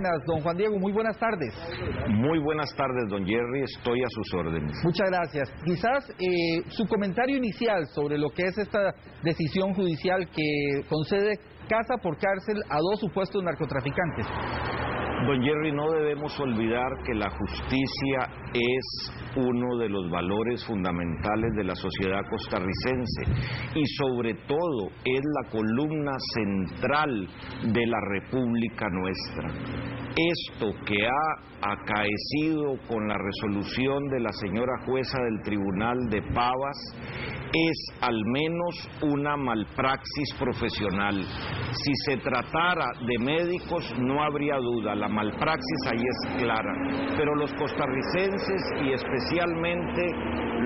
buenas. Don Juan Diego, muy buenas tardes. Muy buenas tardes, don Jerry, estoy a sus órdenes. Muchas gracias. Quizás su comentario inicial sobre lo que es esta decisión judicial que concede casa por cárcel a 2 supuestos narcotraficantes. Don Jerry, no debemos olvidar que la justicia es uno de los valores fundamentales de la sociedad costarricense y sobre todo es la columna central de la República nuestra. Esto que ha acaecido con la resolución de la señora jueza del Tribunal de Pavas es al menos una malpraxis profesional. Si se tratara de médicos no habría duda, la malpraxis ahí es clara, pero los costarricenses y especialmente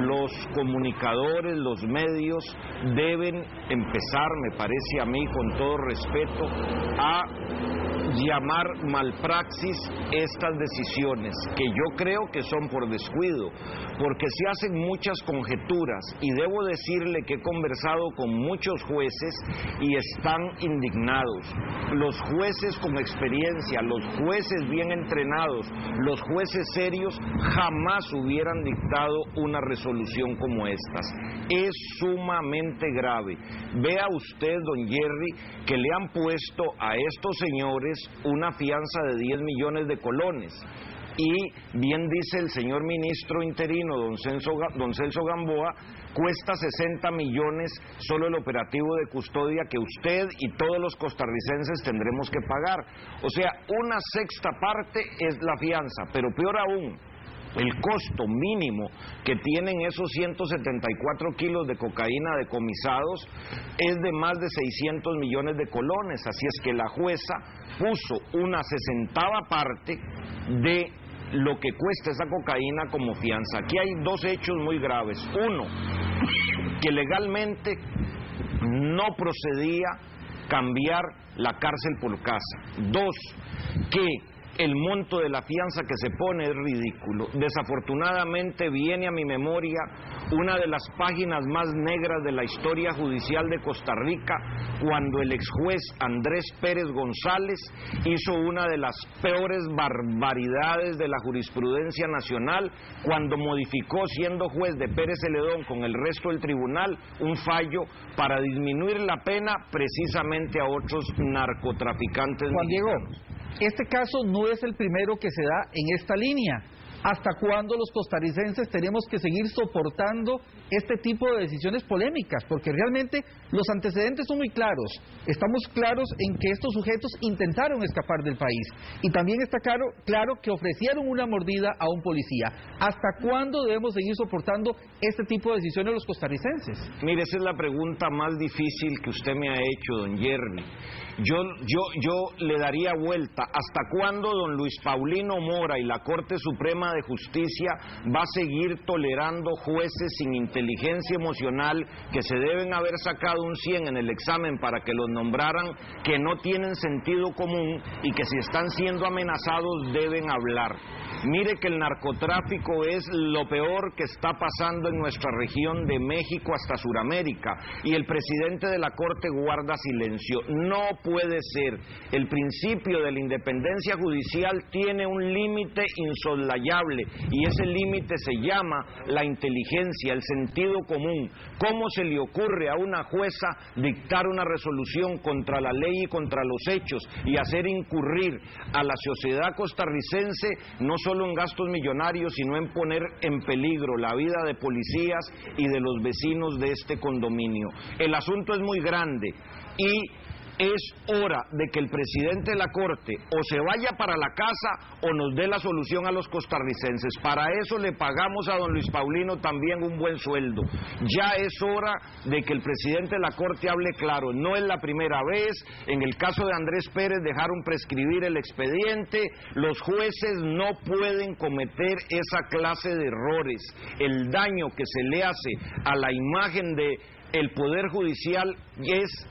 los comunicadores, los medios deben empezar, me parece a mí con todo respeto, a llamar malpraxis estas decisiones, que yo creo que son por descuido, porque se hacen muchas conjeturas y debo decirle que he conversado con muchos jueces y están indignados. Los jueces con experiencia, los jueces bien entrenados, los jueces serios jamás hubieran dictado una resolución como estas. Es sumamente grave. Vea usted, don Jerry, que le han puesto a estos señores una fianza de 10 millones de colones. Y bien dice el señor ministro interino, don Celso Gamboa, cuesta 60 millones solo el operativo de custodia que usted y todos los costarricenses tendremos que pagar. O sea, una sexta parte es la fianza, pero peor aún, el costo mínimo que tienen esos 174 kilos de cocaína decomisados es de más de 600 millones de colones, así es que la jueza puso una 60ª parte de lo que cuesta esa cocaína como fianza. Aquí hay 2 hechos muy graves. Uno, que legalmente no procedía cambiar la cárcel por casa. 2, que el monto de la fianza que se pone es ridículo. Desafortunadamente viene a mi memoria una de las páginas más negras de la historia judicial de Costa Rica, cuando el exjuez Andrés Pérez González hizo una de las peores barbaridades de la jurisprudencia nacional, cuando modificó, siendo juez de Pérez Celedón con el resto del tribunal, un fallo para disminuir la pena precisamente a otros narcotraficantes Juan mexicanos. Diego, este caso no es el primero que se da en esta línea. ¿Hasta cuándo los costarricenses tenemos que seguir soportando este tipo de decisiones polémicas? Porque realmente los antecedentes son muy claros. Estamos claros en que estos sujetos intentaron escapar del país. Y también está claro que ofrecieron una mordida a un policía. ¿Hasta cuándo debemos seguir soportando este tipo de decisiones los costarricenses? Mire, esa es la pregunta más difícil que usted me ha hecho, don Jerry. Yo le daría vuelta. ¿Hasta cuándo don Luis Paulino Mora y la Corte Suprema de Justicia va a seguir tolerando jueces sin inteligencia emocional que se deben haber sacado un 100 en el examen para que los nombraran, que no tienen sentido común y que si están siendo amenazados deben hablar? Mire que el narcotráfico es lo peor que está pasando en nuestra región de México hasta Suramérica y el presidente de la Corte guarda silencio. No puede ser. El principio de la independencia judicial tiene un límite insoslayable y ese límite se llama la inteligencia, el sentido común. ¿Cómo se le ocurre a una jueza dictar una resolución contra la ley y contra los hechos y hacer incurrir a la sociedad costarricense no solo en gastos millonarios, sino en poner en peligro la vida de policías y de los vecinos de este condominio? El asunto es muy grande y es hora de que el presidente de la Corte o se vaya para la casa o nos dé la solución a los costarricenses. Para eso le pagamos a don Luis Paulino también un buen sueldo. Ya es hora de que el presidente de la Corte hable claro. No es la primera vez. En el caso de Andrés Pérez dejaron prescribir el expediente. Los jueces no pueden cometer esa clase de errores. El daño que se le hace a la imagen de el Poder Judicial es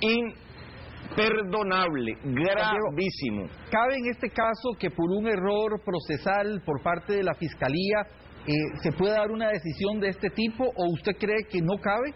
imperdonable, gravísimo. ¿Cabe en este caso que por un error procesal por parte de la Fiscalía se pueda dar una decisión de este tipo, o usted cree que no cabe?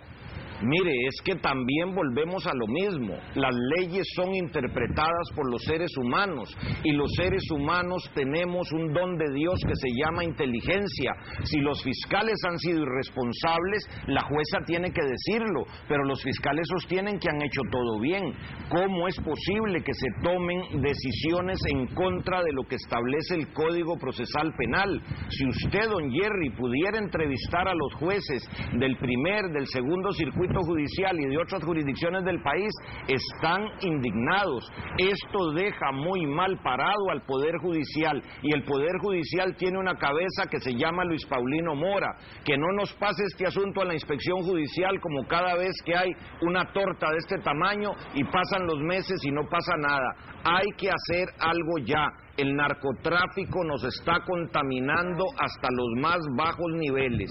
Mire, es que también volvemos a lo mismo. Las leyes son interpretadas por los seres humanos y los seres humanos tenemos un don de Dios que se llama inteligencia. Si los fiscales han sido irresponsables, la jueza tiene que decirlo, pero los fiscales sostienen que han hecho todo bien. ¿Cómo es posible que se tomen decisiones en contra de lo que establece el Código Procesal Penal? Si usted, don Jerry, pudiera entrevistar a los jueces del primer, del segundo circuito judicial y de otras jurisdicciones del país, están indignados. Esto deja muy mal parado al Poder Judicial, y el Poder Judicial tiene una cabeza que se llama Luis Paulino Mora. Que no nos pase este asunto a la inspección judicial como cada vez que hay una torta de este tamaño y pasan los meses y no pasa nada. Hay que hacer algo ya. El narcotráfico nos está contaminando hasta los más bajos niveles.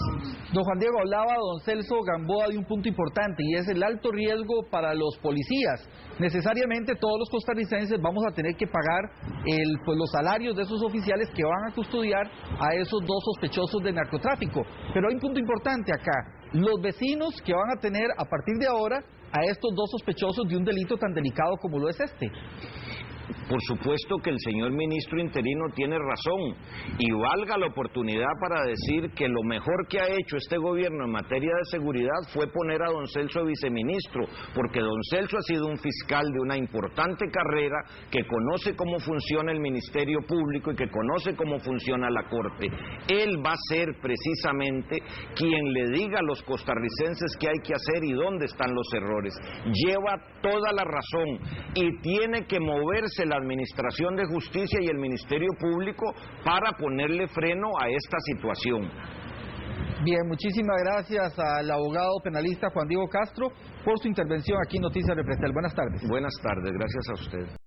Don Juan Diego, hablaba don Celso Gamboa de un punto importante, y es el alto riesgo para los policías. Necesariamente todos los costarricenses vamos a tener que pagar los salarios de esos oficiales que van a custodiar a esos dos sospechosos de narcotráfico. Pero hay un punto importante acá: los vecinos que van a tener a partir de ahora a estos dos sospechosos de un delito tan delicado como lo es este. Por supuesto que el señor ministro interino tiene razón, y valga la oportunidad para decir que lo mejor que ha hecho este gobierno en materia de seguridad fue poner a don Celso viceministro, porque don Celso ha sido un fiscal de una importante carrera, que conoce cómo funciona el Ministerio Público y que conoce cómo funciona la Corte. Él va a ser precisamente quien le diga a los costarricenses qué hay que hacer y dónde están los errores. Lleva toda la razón y tiene que moverse la Administración de Justicia y el Ministerio Público para ponerle freno a esta situación. Bien, muchísimas gracias al abogado penalista Juan Diego Castro por su intervención aquí en Noticias Repretel. Buenas tardes. Buenas tardes, gracias a usted.